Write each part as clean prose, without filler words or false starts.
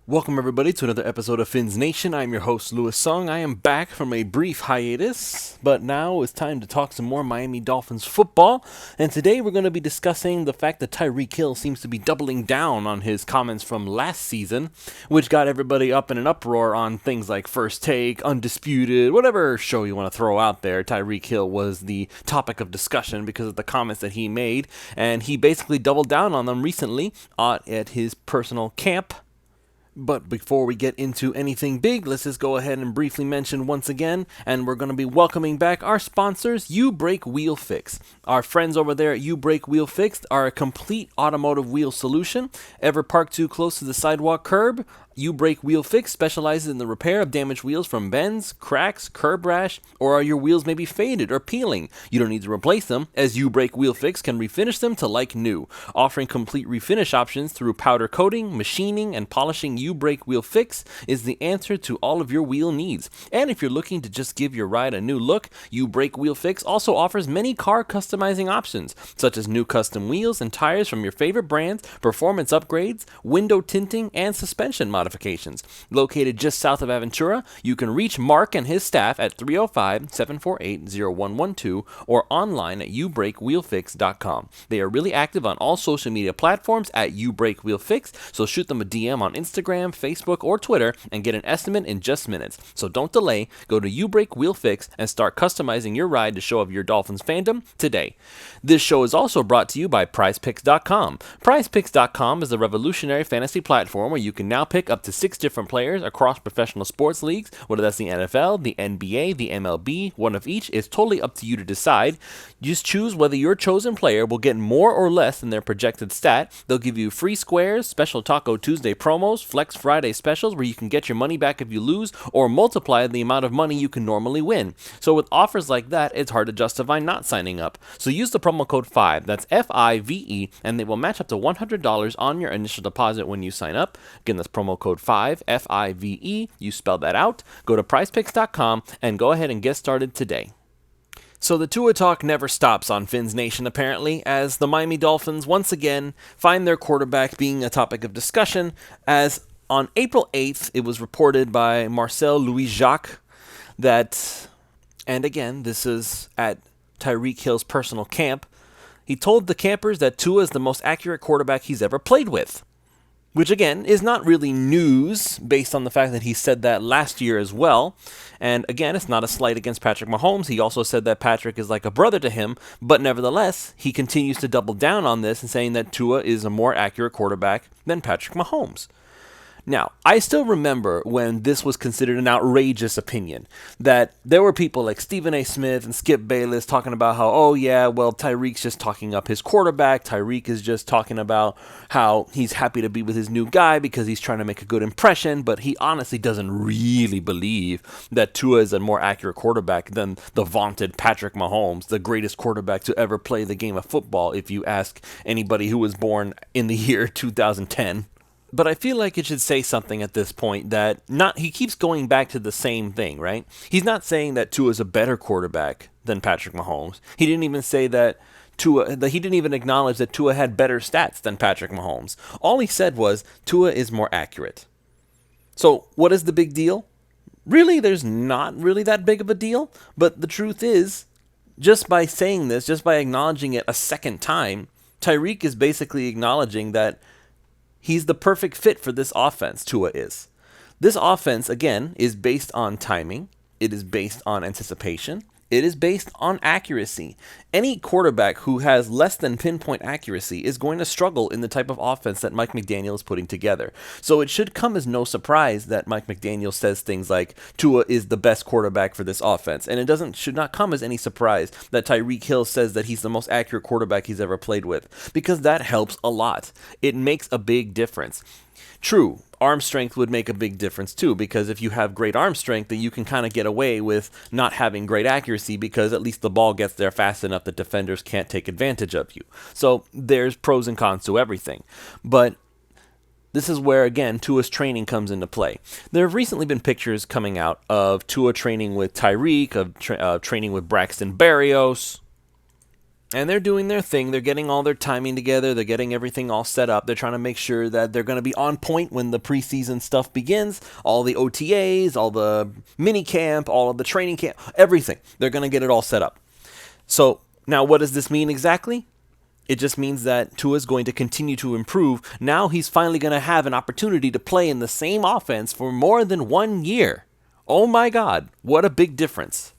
Welcome everybody to another episode of Fins Nation. I'm your host Louis Sung. I am back from a brief hiatus, but now it's time to talk some more Miami Dolphins football. And today we're going to be discussing the fact that Tyreek Hill seems to be doubling down on his comments from last season, which got everybody up in an uproar on things like First Take, Undisputed, whatever show you want to throw out there. Tyreek Hill was the topic of discussion because of the comments that he made, and he basically doubled down on them recently at his personal camp. But before we get into anything big, let's just go ahead and briefly mention once again, and we're going to be welcoming back our sponsors, You Brake Wheel Fix. Our friends over there at You Brake Wheel Fix are a complete automotive wheel solution. Ever parked too close to the sidewalk curb? You Brake Wheel Fix specializes in the repair of damaged wheels from bends, cracks, curb rash, or are your wheels maybe faded or peeling? You don't need to replace them, as You Brake Wheel Fix can refinish them to like new. Offering complete refinish options through powder coating, machining, and polishing, You Brake Wheel Fix is the answer to all of your wheel needs. And if you're looking to just give your ride a new look, You Brake Wheel Fix also offers many car customizing options, such as new custom wheels and tires from your favorite brands, performance upgrades, window tinting, and suspension modifications. Located just south of Aventura, you can reach Mark and his staff at 305-748-0112 or online at youbrakewheelfix.com. They are really active on all social media platforms at YouBrakeWheelFix, so shoot them a DM on Instagram, Facebook, or Twitter and get an estimate in just minutes. So don't delay, go to YouBrakeWheelFix and start customizing your ride to show off your Dolphins fandom today. This show is also brought to you by PrizePicks.com. PrizePicks.com is a revolutionary fantasy platform where you can now pick up to 6 different players across professional sports leagues, whether that's the NFL, the NBA, the MLB, one of each is totally up to you to decide. Just choose whether your chosen player will get more or less than their projected stat. They'll give you free squares, special Taco Tuesday promos, Flex Friday specials where you can get your money back if you lose, or multiply the amount of money you can normally win. So with offers like that, it's hard to justify not signing up. So use the promo code FIVE, that's F-I-V-E, and they will match up to $100 on your initial deposit when you sign up. Again, that's promo code FIVE, F-I-V-E, you spell that out. Go to PrizePicks.com and go ahead and get started today. So the Tua talk never stops on Fins Nation apparently, as the Miami Dolphins once again find their quarterback being a topic of discussion, as on April 8th it was reported by Marcel Louis-Jacques that, and again this is at Tyreek Hill's personal camp, he told the campers that Tua is the most accurate quarterback he's ever played with. Which, again, is not really news based on the fact that he said that last year as well. And, again, it's not a slight against Patrick Mahomes. He also said that Patrick is like a brother to him. But, nevertheless, he continues to double down on this and saying that Tua is a more accurate quarterback than Patrick Mahomes. Now, I still remember when this was considered an outrageous opinion, that there were people like Stephen A. Smith and Skip Bayless talking about how, oh yeah, well, Tyreek's just talking up his quarterback. Tyreek is just talking about how he's happy to be with his new guy because he's trying to make a good impression, but he honestly doesn't really believe that Tua is a more accurate quarterback than the vaunted Patrick Mahomes, the greatest quarterback to ever play the game of football, if you ask anybody who was born in the year 2010. But I feel like it should say something at this point that he keeps going back to the same thing, right? He's not saying that Tua is a better quarterback than Patrick Mahomes. He didn't even say that he didn't even acknowledge that Tua had better stats than Patrick Mahomes. All he said was Tua is more accurate. So what is the big deal? Really, there's not really that big of a deal. But the truth is, just by saying this, just by acknowledging it a second time, Tyreek is basically acknowledging that he's the perfect fit for this offense, Tua is. This offense, again, is based on timing. It is based on anticipation. It is based on accuracy. Any quarterback who has less than pinpoint accuracy is going to struggle in the type of offense that Mike McDaniel is putting together. So it should come as no surprise that Mike McDaniel says things like Tua is the best quarterback for this offense. And it should not come as any surprise that Tyreek Hill says that he's the most accurate quarterback he's ever played with, because that helps a lot. It makes a big difference. True, arm strength would make a big difference too, because if you have great arm strength, then you can kind of get away with not having great accuracy because at least the ball gets there fast enough that defenders can't take advantage of you. So there's pros and cons to everything. But this is where, again, Tua's training comes into play. There have recently been pictures coming out of Tua training with Tyreek, of training with Braxton Berrios. And they're doing their thing. They're getting all their timing together. They're getting everything all set up. They're trying to make sure that they're going to be on point when the preseason stuff begins. All the OTAs, all the mini camp, all of the training camp, everything. They're going to get it all set up. So now what does this mean exactly? It just means that Tua is going to continue to improve. Now he's finally going to have an opportunity to play in the same offense for more than 1 year. Oh my God, what a big difference.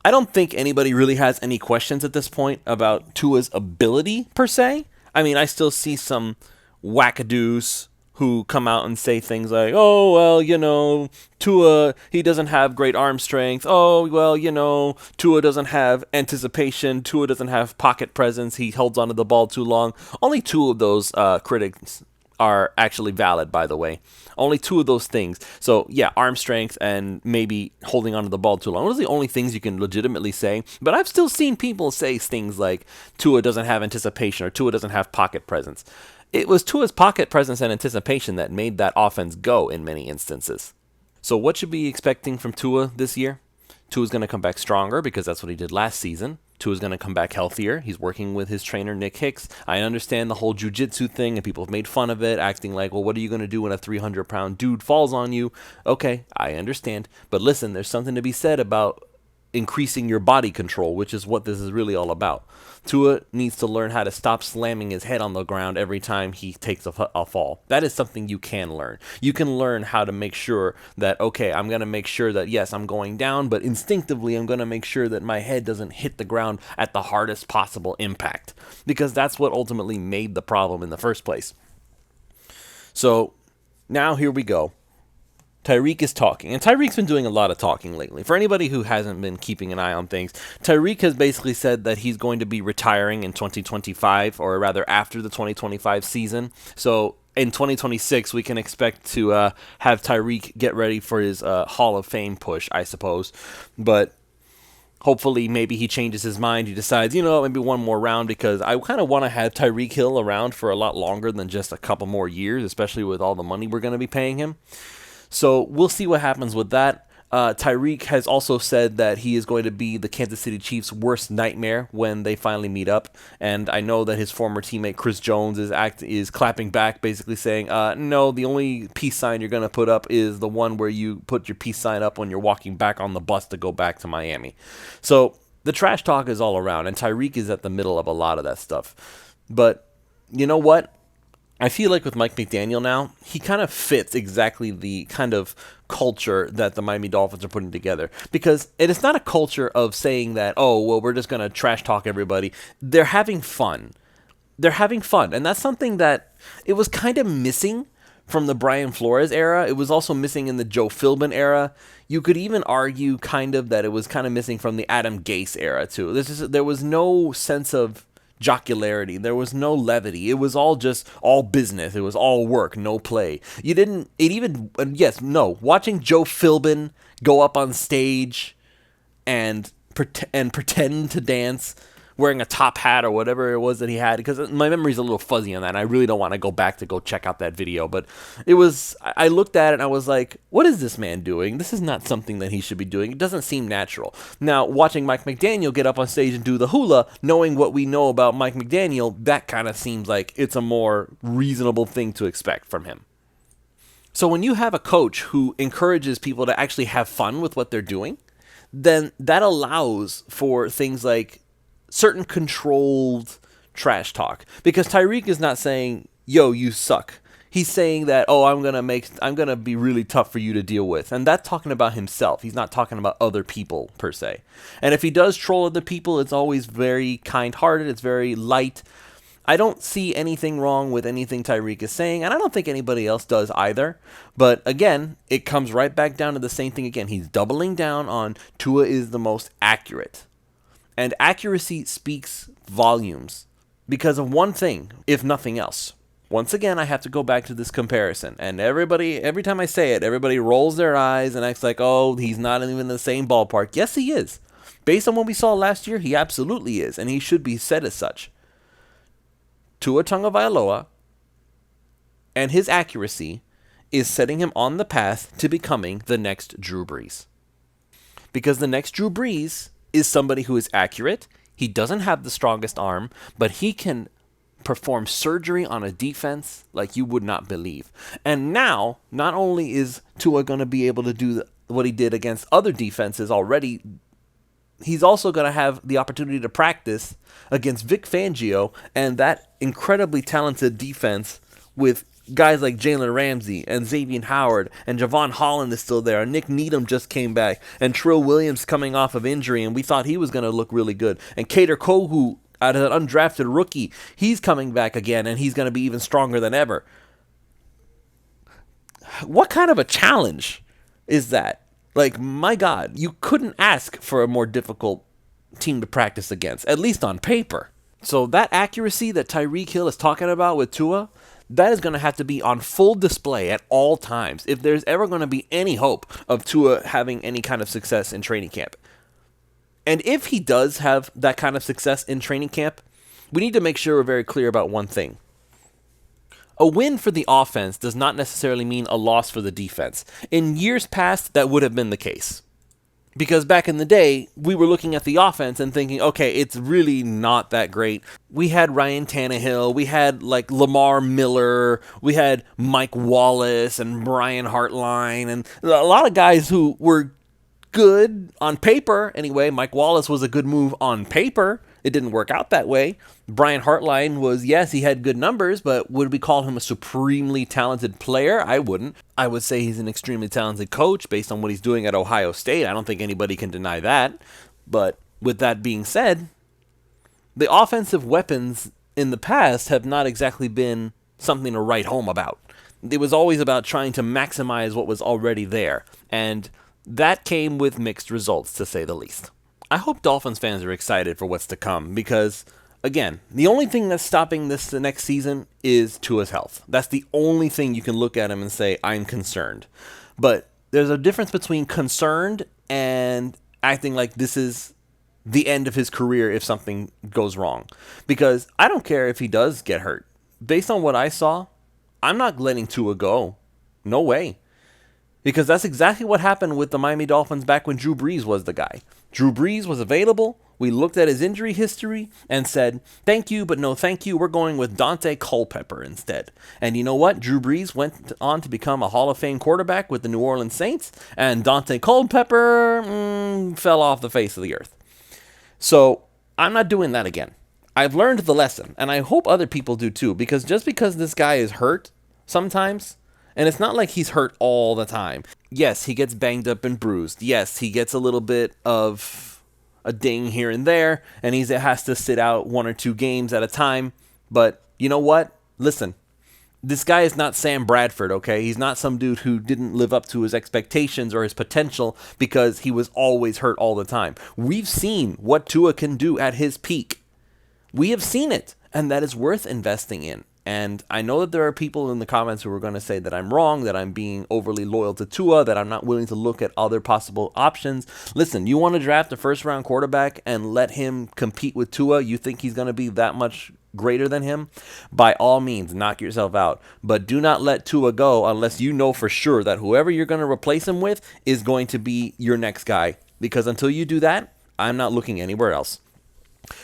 I don't think anybody really has any questions at this point about Tua's ability per se. I mean, I still see some wackadoos who come out and say things like, oh, well, Tua, he doesn't have great arm strength. Oh, well, Tua doesn't have anticipation. Tua doesn't have pocket presence. He holds onto the ball too long. Only two of those critics are actually valid, by the way. Only two of those things. So, yeah, arm strength and maybe holding onto the ball too long. Those are the only things you can legitimately say. But I've still seen people say things like Tua doesn't have anticipation or Tua doesn't have pocket presence. It was Tua's pocket presence and anticipation that made that offense go in many instances. So what should we be expecting from Tua this year? Tua's going to come back stronger because that's what he did last season. Tua's going to come back healthier. He's working with his trainer, Nick Hicks. I understand the whole jiu-jitsu thing, and people have made fun of it, acting like, well, what are you going to do when a 300-pound dude falls on you? Okay, I understand. But listen, there's something to be said about increasing your body control, which is what this is really all about. Tua needs to learn how to stop slamming his head on the ground every time he takes a fall. That is something you can learn. You can learn how to make sure that, okay, I'm going to make sure that, yes, I'm going down, but instinctively I'm going to make sure that my head doesn't hit the ground at the hardest possible impact, because that's what ultimately made the problem in the first place. So now here we go. Tyreek is talking, and Tyreek's been doing a lot of talking lately. For anybody who hasn't been keeping an eye on things, Tyreek has basically said that he's going to be retiring in 2025, or rather after the 2025 season. So in 2026, we can expect to have Tyreek get ready for his Hall of Fame push, I suppose. But hopefully maybe he changes his mind. He decides, maybe one more round, because I kind of want to have Tyreek Hill around for a lot longer than just a couple more years, especially with all the money we're going to be paying him. So we'll see what happens with that. Tyreek has also said that he is going to be the Kansas City Chiefs' worst nightmare when they finally meet up. And I know that his former teammate Chris Jones is clapping back, basically saying, no, the only peace sign you're going to put up is the one where you put your peace sign up when you're walking back on the bus to go back to Miami. So the trash talk is all around, and Tyreek is at the middle of a lot of that stuff. But you know what? I feel like with Mike McDaniel now, he kind of fits exactly the kind of culture that the Miami Dolphins are putting together. Because it is not a culture of saying that, oh, well, we're just going to trash talk everybody. They're having fun. They're having fun. And that's something that it was kind of missing from the Brian Flores era. It was also missing in the Joe Philbin era. You could even argue kind of that it was kind of missing from the Adam Gase era, too. There was no sense of jocularity. There was no levity. It was all business. It was all work, no play. Watching Joe Philbin go up on stage and pretend to dance wearing a top hat or whatever it was that he had, because my memory's a little fuzzy on that, and I really don't want to go back to go check out that video, but I looked at it and I was like, what is this man doing? This is not something that he should be doing. It doesn't seem natural. Now, watching Mike McDaniel get up on stage and do the hula, knowing what we know about Mike McDaniel, that kind of seems like it's a more reasonable thing to expect from him. So when you have a coach who encourages people to actually have fun with what they're doing, then that allows for things like certain controlled trash talk. Because Tyreek is not saying, yo, you suck. He's saying that, oh, I'm gonna be really tough for you to deal with. And that's talking about himself. He's not talking about other people per se. And if he does troll other people, it's always very kind-hearted, it's very light. I don't see anything wrong with anything Tyreek is saying, and I don't think anybody else does either. But again, it comes right back down to the same thing again. He's doubling down on Tua is the most accurate. And accuracy speaks volumes because of one thing, if nothing else. Once again, I have to go back to this comparison. And every time I say it, everybody rolls their eyes and acts like, oh, he's not even in the same ballpark. Yes, he is. Based on what we saw last year, he absolutely is. And he should be said as such. Tua Tagovailoa and his accuracy is setting him on the path to becoming the next Drew Brees. Because the next Drew Brees is somebody who is accurate, He doesn't have the strongest arm, but he can perform surgery on a defense like you would not believe. And now, not only is Tua going to be able to do what he did against other defenses already, he's also going to have the opportunity to practice against Vic Fangio and that incredibly talented defense with guys like Jalen Ramsey and Xavier Howard, and Javon Holland is still there, and Nick Needham just came back, and Trill Williams coming off of injury, and we thought he was going to look really good, and Kader Kohu, out of an undrafted rookie, he's coming back again, and he's going to be even stronger than ever. What kind of a challenge is that? Like, my God, you couldn't ask for a more difficult team to practice against, at least on paper. So that accuracy that Tyreek Hill is talking about with Tua, that is going to have to be on full display at all times if there's ever going to be any hope of Tua having any kind of success in training camp. And if he does have that kind of success in training camp, we need to make sure we're very clear about one thing. A win for the offense does not necessarily mean a loss for the defense. In years past, that would have been the case. Because back in the day, we were looking at the offense and thinking, okay, it's really not that great. We had Ryan Tannehill, we had like Lamar Miller, we had Mike Wallace and Brian Hartline, and a lot of guys who were good on paper. Anyway, Mike Wallace was a good move on paper. It didn't work out that way. Brian Hartline was, yes, he had good numbers, but would we call him a supremely talented player? I wouldn't. I would say he's an extremely talented coach based on what he's doing at Ohio State. I don't think anybody can deny that. But with that being said, the offensive weapons in the past have not exactly been something to write home about. It was always about trying to maximize what was already there. And that came with mixed results, to say the least. I hope Dolphins fans are excited for what's to come because, again, the only thing that's stopping this the next season is Tua's health. That's the only thing you can look at him and say, I'm concerned. But there's a difference between concerned and acting like this is the end of his career if something goes wrong. Because I don't care if he does get hurt. Based on what I saw, I'm not letting Tua go. No way. Because that's exactly what happened with the Miami Dolphins back when Drew Brees was the guy. Drew Brees was available. We looked at his injury history and said, thank you, but no thank you. We're going with Dante Culpepper instead. And you know what? Drew Brees went on to become a Hall of Fame quarterback with the New Orleans Saints, and Dante Culpepper fell off the face of the earth. So I'm not doing that again. I've learned the lesson, and I hope other people do too, because just because this guy is hurt sometimes, and it's not like he's hurt all the time. Yes, he gets banged up and bruised. Yes, he gets a little bit of a ding here and there, and he has to sit out 1 or 2 games at a time. But you know what? Listen, this guy is not Sam Bradford, okay? He's not some dude who didn't live up to his expectations or his potential because he was always hurt all the time. We've seen what Tua can do at his peak. We have seen it, and that is worth investing in. And I know that there are people in the comments who are going to say that I'm wrong, that I'm being overly loyal to Tua, that I'm not willing to look at other possible options. Listen, you want to draft a first-round quarterback and let him compete with Tua? You think he's going to be that much greater than him? By all means, knock yourself out. But do not let Tua go unless you know for sure that whoever you're going to replace him with is going to be your next guy. Because until you do that, I'm not looking anywhere else.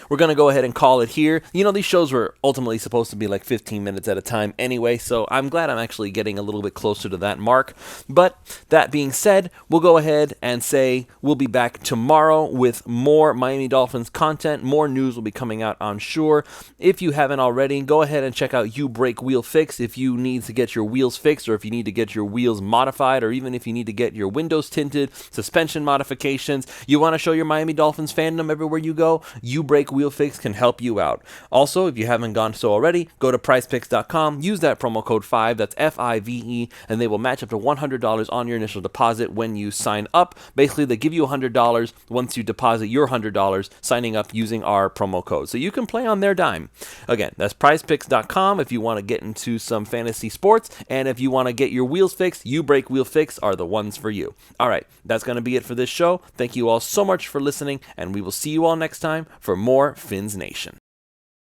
We're going to go ahead and call it here. You know, these shows were ultimately supposed to be like 15 minutes at a time anyway, so I'm glad I'm actually getting a little bit closer to that mark. But that being said, we'll go ahead and say we'll be back tomorrow with more Miami Dolphins content. More news will be coming out, I'm sure. If you haven't already, go ahead and check out You Break Wheel Fix if you need to get your wheels fixed, or if you need to get your wheels modified, or even if you need to get your windows tinted, suspension modifications. You want to show your Miami Dolphins fandom everywhere you go? You Break Wheel Fix can help you out. Also, if you haven't gone so already, go to PrizePicks.com, use that promo code 5, that's FIVE, and they will match up to $100 on your initial deposit when you sign up. Basically, they give you $100 once you deposit your $100 signing up using our promo code. So you can play on their dime. Again, that's PrizePicks.com if you want to get into some fantasy sports, and if you want to get your wheels fixed, You Break Wheel Fix are the ones for you. All right, that's going to be it for this show. Thank you all so much for listening, and we will see you all next time for more Fins Nation.